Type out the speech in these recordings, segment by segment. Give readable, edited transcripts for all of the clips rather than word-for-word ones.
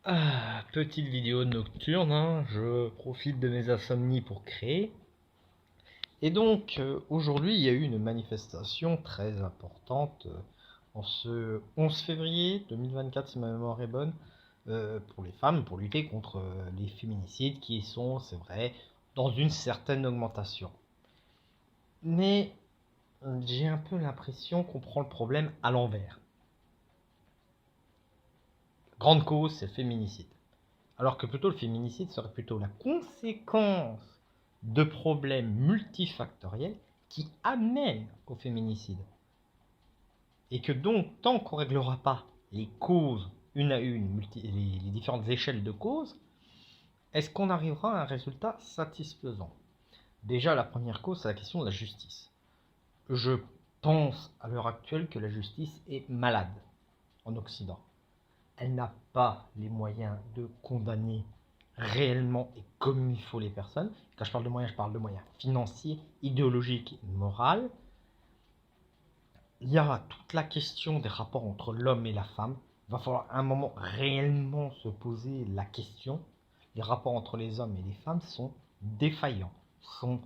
Petite vidéo nocturne, hein, je profite de mes insomnies pour créer. Et donc, aujourd'hui, il y a eu une manifestation très importante en ce 11 février 2024, si ma mémoire est bonne, pour les femmes, pour lutter contre les féminicides qui sont, c'est vrai, dans une certaine augmentation. Mais j'ai un peu l'impression qu'on prend le problème à l'envers. Grande cause, c'est le féminicide. Alors que plutôt le féminicide serait plutôt la conséquence de problèmes multifactoriels qui amènent au féminicide. Et que donc, tant qu'on ne réglera pas les causes une à une, les différentes échelles de causes, est-ce qu'on arrivera à un résultat satisfaisant? Déjà, la première cause, c'est la question de la justice. Je pense à l'heure actuelle que la justice est malade en Occident. Elle n'a pas les moyens de condamner réellement et comme il faut les personnes. Quand je parle de moyens financiers, idéologiques, moraux. Il y a toute la question des rapports entre l'homme et la femme. Il va falloir à un moment réellement se poser la question. Les rapports entre les hommes et les femmes sont défaillants, sont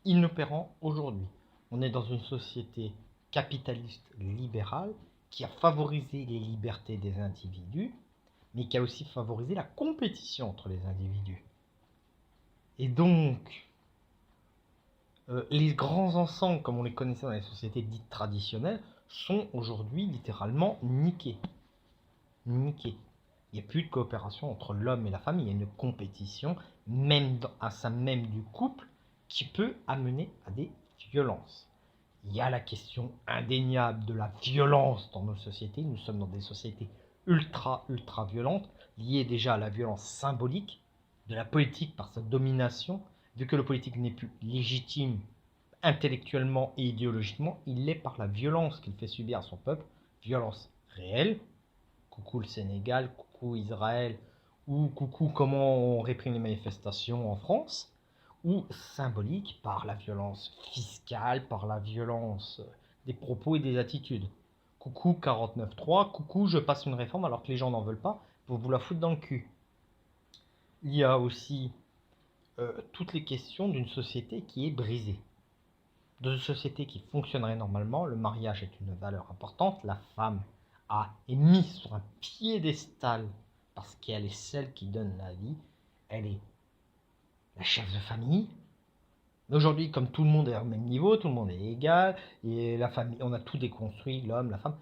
inopérants aujourd'hui. On est dans une société capitaliste libérale qui a favorisé les libertés des individus, mais qui a aussi favorisé la compétition entre les individus. Et donc, les grands ensembles, comme on les connaissait dans les sociétés dites traditionnelles, sont aujourd'hui littéralement niqués. Niqués. Il n'y a plus de coopération entre l'homme et la femme, il y a une compétition, même à sein même du couple, qui peut amener à des violences. Il y a la question indéniable de la violence dans nos sociétés. Nous sommes dans des sociétés ultra violentes, liées déjà à la violence symbolique, de la politique par sa domination. Vu que le politique n'est plus légitime intellectuellement et idéologiquement, il l'est par la violence qu'il fait subir à son peuple, violence réelle. Coucou le Sénégal, coucou Israël, ou coucou comment on réprime les manifestations en France, ou symbolique par la violence fiscale, par la violence des propos et des attitudes. Coucou 49.3, coucou je passe une réforme alors que les gens n'en veulent pas, pour vous la foutre dans le cul. Il y a aussi toutes les questions d'une société qui est brisée. Dans une société qui fonctionnerait normalement, le mariage est une valeur importante, la femme est mise sur un piédestal parce qu'elle est celle qui donne la vie, elle est la chef de famille. Aujourd'hui, comme tout le monde est au même niveau, tout le monde est égal, et la famille, on a tout déconstruit, l'homme, la femme,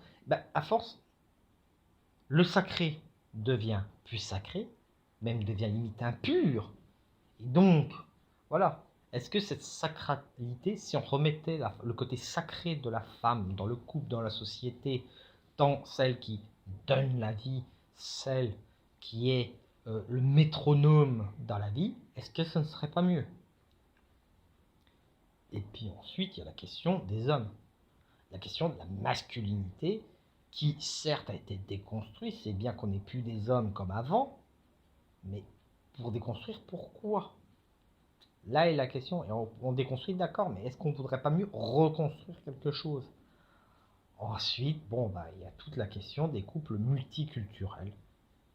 à force, le sacré devient plus sacré, même devient limite impur. Et donc, voilà. Est-ce que cette sacralité, si on remettait le côté sacré de la femme dans le couple, dans la société, tant celle qui donne la vie, celle qui est le métronome dans la vie, est-ce que ce ne serait pas mieux? Et puis ensuite, il y a la question des hommes. La question de la masculinité, qui certes a été déconstruite, c'est bien qu'on n'ait plus des hommes comme avant, mais pour déconstruire, pourquoi? Là est la question, et on déconstruit, d'accord, mais est-ce qu'on ne voudrait pas mieux reconstruire quelque chose? Ensuite, bon, il y a toute la question des couples multiculturels.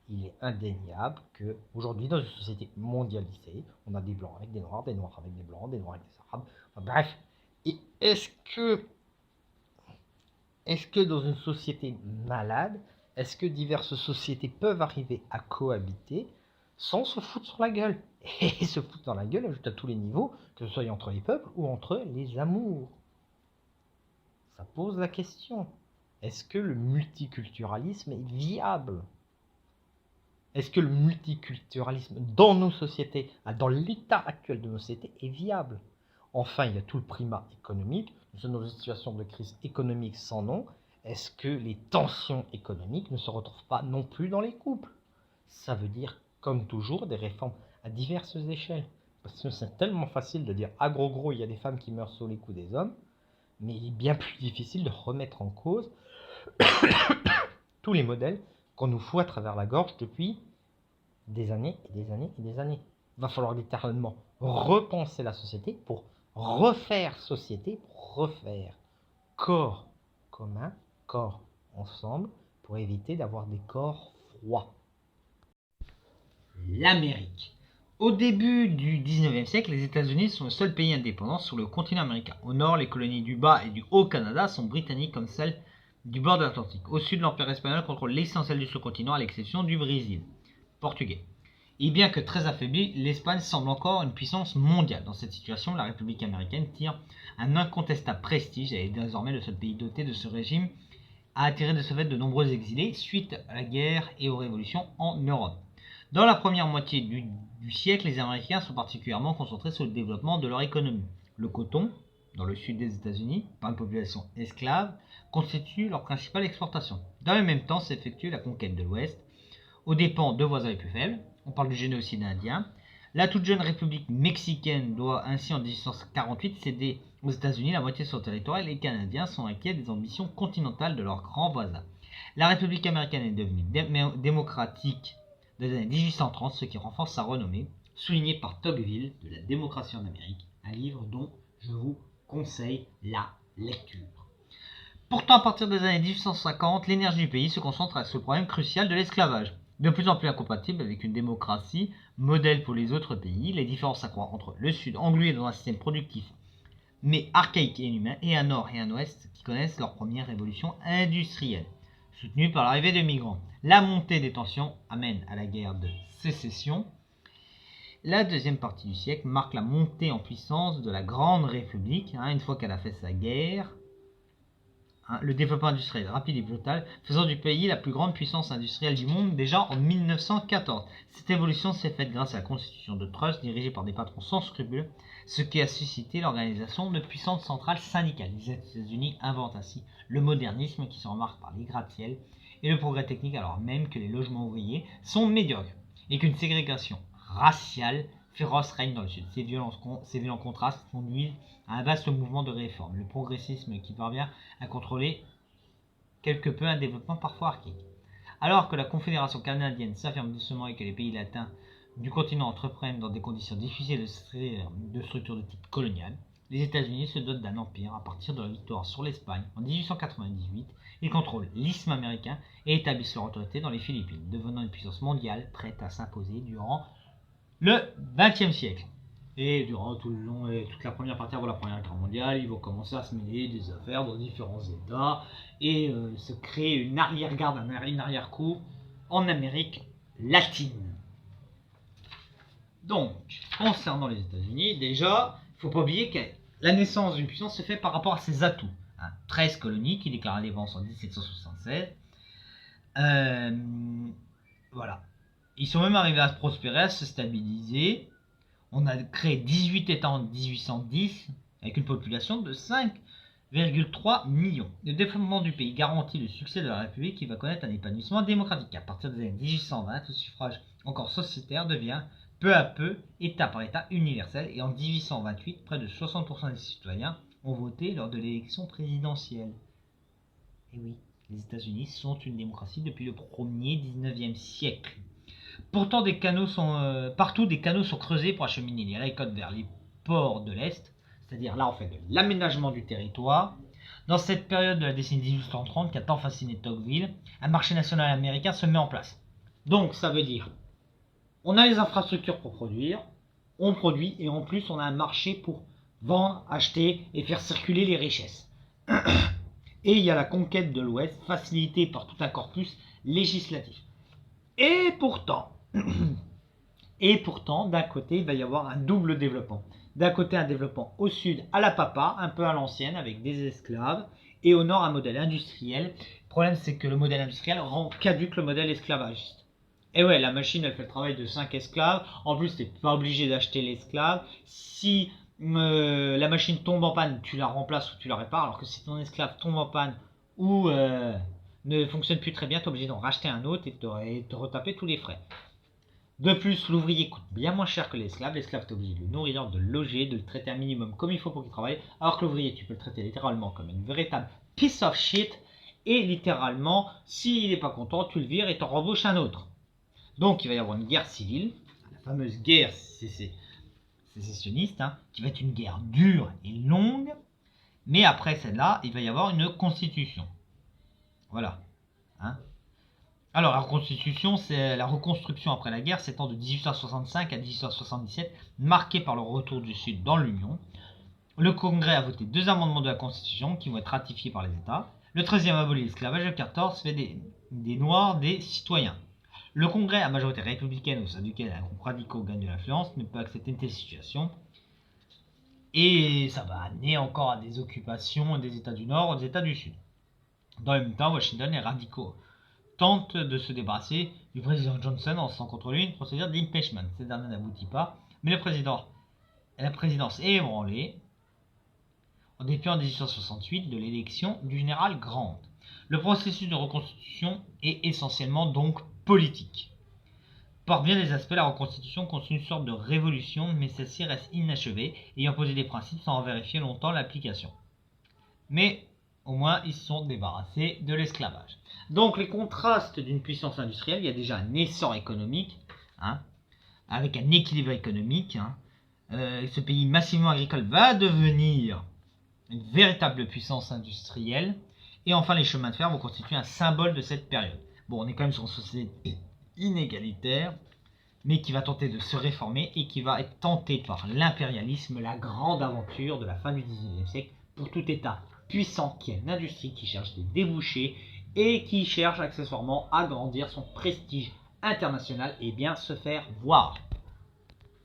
Il est indéniable qu'aujourd'hui, dans une société mondialisée, on a des blancs avec des noirs avec des blancs, des noirs avec des arabes, enfin, bref. Et est-ce que dans une société malade, est-ce que diverses sociétés peuvent arriver à cohabiter sans se foutre sur la gueule? Et se foutre dans la gueule, ajoute à tous les niveaux, que ce soit entre les peuples ou entre les amours. Ça pose la question. Est-ce que le multiculturalisme est viable? Est-ce que le multiculturalisme dans nos sociétés, dans l'état actuel de nos sociétés, est viable? Enfin, il y a tout le primat économique. Nous sommes dans une situation de crise économique sans nom. Est-ce que les tensions économiques ne se retrouvent pas non plus dans les couples? Ça veut dire, comme toujours, des réformes à diverses échelles. Parce que c'est tellement facile de dire, ah gros, il y a des femmes qui meurent sous les coups des hommes, mais il est bien plus difficile de remettre en cause tous les modèles qu'on nous fout à travers la gorge depuis des années et des années et des années. Il va falloir littéralement repenser la société pour refaire société, pour refaire corps commun, corps ensemble, pour éviter d'avoir des corps froids. l'Amérique. Au début du 19e siècle, les États-Unis sont le seul pays indépendant sur le continent américain. Au nord, les colonies du Bas et du Haut-Canada sont britanniques comme celles du bord de l'Atlantique. Au sud, l'Empire espagnol contrôle l'essentiel du sous-continent à l'exception du Brésil. Portugais. Et bien que très affaiblie, l'Espagne semble encore une puissance mondiale. Dans cette situation, la République américaine tire un incontestable prestige et est désormais le seul pays doté de ce régime à attirer de ce fait de nombreux exilés suite à la guerre et aux révolutions en Europe. Dans la première moitié du siècle, les Américains sont particulièrement concentrés sur le développement de leur économie. Le coton, dans le sud des États-Unis, par une population esclave, constitue leur principale exportation. Dans le même temps s'effectue la conquête de l'Ouest, aux dépens de voisins les plus faibles. On parle du génocide indien. La toute jeune République mexicaine doit ainsi en 1848 céder aux États-Unis la moitié de son territoire et les Canadiens sont inquiets des ambitions continentales de leurs grands voisins. La République américaine est devenue démocratique dans les années 1830, ce qui renforce sa renommée, souligné par Tocqueville de la démocratie en Amérique, un livre dont je vous conseille la lecture. Pourtant, à partir des années 1850, l'énergie du pays se concentre sur le problème crucial de l'esclavage. De plus en plus incompatible avec une démocratie, modèle pour les autres pays, les différences s'accroissent entre le Sud, englué dans un système productif mais archaïque et inhumain, et un Nord et un Ouest qui connaissent leur première révolution industrielle, soutenue par l'arrivée de migrants. La montée des tensions amène à la guerre de sécession. La deuxième partie du siècle marque la montée en puissance de la Grande République, une fois qu'elle a fait sa guerre. Le développement industriel rapide et brutal, faisant du pays la plus grande puissance industrielle du monde déjà en 1914. Cette évolution s'est faite grâce à la constitution de trusts dirigés par des patrons sans scrupules, ce qui a suscité l'organisation de puissantes centrales syndicales. Les États-Unis inventent ainsi le modernisme qui se remarque par les gratte-ciel et le progrès technique alors même que les logements ouvriers sont médiocres et qu'une ségrégation raciale féroce règne dans le Sud. Ces violents contrastes conduisent à un vaste mouvement de réforme, le progressisme qui parvient à contrôler quelque peu un développement parfois archaïque. Alors que la Confédération canadienne s'affirme doucement et que les pays latins du continent entreprennent dans des conditions difficiles de structures de type colonial, les États-Unis se dotent d'un empire à partir de la victoire sur l'Espagne en 1898. Ils contrôlent l'isthme américain et établissent leur autorité dans les Philippines, devenant une puissance mondiale prête à s'imposer durant le XXe siècle. Et durant toute la première partie avant la Première Guerre mondiale, ils vont commencer à se mêler des affaires dans différents États et se créer une arrière-garde, une arrière-cour en Amérique latine. Donc, concernant les États-Unis, déjà, il ne faut pas oublier que la naissance d'une puissance se fait par rapport à ses atouts. 13 colonies qui déclarent l'indépendance en 1776. Voilà. Ils sont même arrivés à se prospérer, à se stabiliser. On a créé 18 États en 1810 avec une population de 5,3 millions. Le développement du pays garantit le succès de la République qui va connaître un épanouissement démocratique. À partir des années 1820, le suffrage encore sociétaire devient peu à peu, État par État, universel et en 1828, près de 60% des citoyens ont voté lors de l'élection présidentielle. Et oui, les États-Unis sont une démocratie depuis le premier 19e siècle. Pourtant, partout des canaux sont creusés pour acheminer les récoltes vers les ports de l'Est, c'est-à-dire là on fait de l'aménagement du territoire. Dans cette période de la décennie 1830 qui a tant fasciné Tocqueville, un marché national américain se met en place. Donc ça veut dire, on a les infrastructures pour produire, on produit et en plus on a un marché pour vendre, acheter et faire circuler les richesses. Et il y a la conquête de l'Ouest facilitée par tout un corpus législatif. Et pourtant, d'un côté, il va y avoir un double développement. D'un côté, un développement au sud à la papa, un peu à l'ancienne, avec des esclaves, et au nord, un modèle industriel. Le problème, c'est que le modèle industriel rend caduque le modèle esclavagiste. Et ouais, la machine, elle fait le travail de 5 esclaves. En plus, tu n'es pas obligé d'acheter l'esclave. Si la machine tombe en panne, tu la remplaces ou tu la répares, alors que si ton esclave tombe en panne ou ne fonctionne plus très bien, tu es obligé d'en racheter un autre et de te retaper tous les frais. De plus, l'ouvrier coûte bien moins cher que l'esclave. L'esclave, tu es obligé de le nourrir, de le loger, de le traiter un minimum comme il faut pour qu'il travaille. Alors que l'ouvrier, tu peux le traiter littéralement comme une véritable piece of shit. Et littéralement, s'il n'est pas content, tu le vires et t'en rembauches un autre. Donc il va y avoir une guerre civile, la fameuse guerre sécessionniste, qui va être une guerre dure et longue. Mais après celle-là, il va y avoir une constitution. Voilà. Alors, la reconstitution, c'est la reconstruction après la guerre s'étend de 1865 à 1877, marquée par le retour du Sud dans l'Union. Le Congrès a voté 2 amendements de la Constitution qui vont être ratifiés par les États. Le 13e abolit l'esclavage, le 14 fait des Noirs des citoyens. Le Congrès, à majorité républicaine, au sein duquel un groupe radicaux gagne de l'influence, ne peut accepter une telle situation. Et ça va amener encore à des occupations des États du Nord et des États du Sud. Dans le même temps, Washington, les radicaux tentent de se débarrasser du président Johnson en lançant contre lui une procédure d'impeachment. Cette dernière n'aboutit pas, mais la présidence est ébranlée en dépit en 1868 de l'élection du général Grant. Le processus de reconstitution est essentiellement donc politique. Par bien des aspects, la reconstitution constitue une sorte de révolution, mais celle-ci reste inachevée, ayant posé des principes sans en vérifier longtemps l'application. Mais au moins, ils se sont débarrassés de l'esclavage. Donc, les contrastes d'une puissance industrielle, il y a déjà un essor économique, avec un équilibre économique. Ce pays massivement agricole va devenir une véritable puissance industrielle. Et enfin, les chemins de fer vont constituer un symbole de cette période. Bon, on est quand même sur une société inégalitaire, mais qui va tenter de se réformer et qui va être tentée par l'impérialisme, la grande aventure de la fin du 19e siècle pour tout État puissant qui a une industrie qui cherche des débouchés et qui cherche accessoirement à grandir son prestige international et bien se faire voir.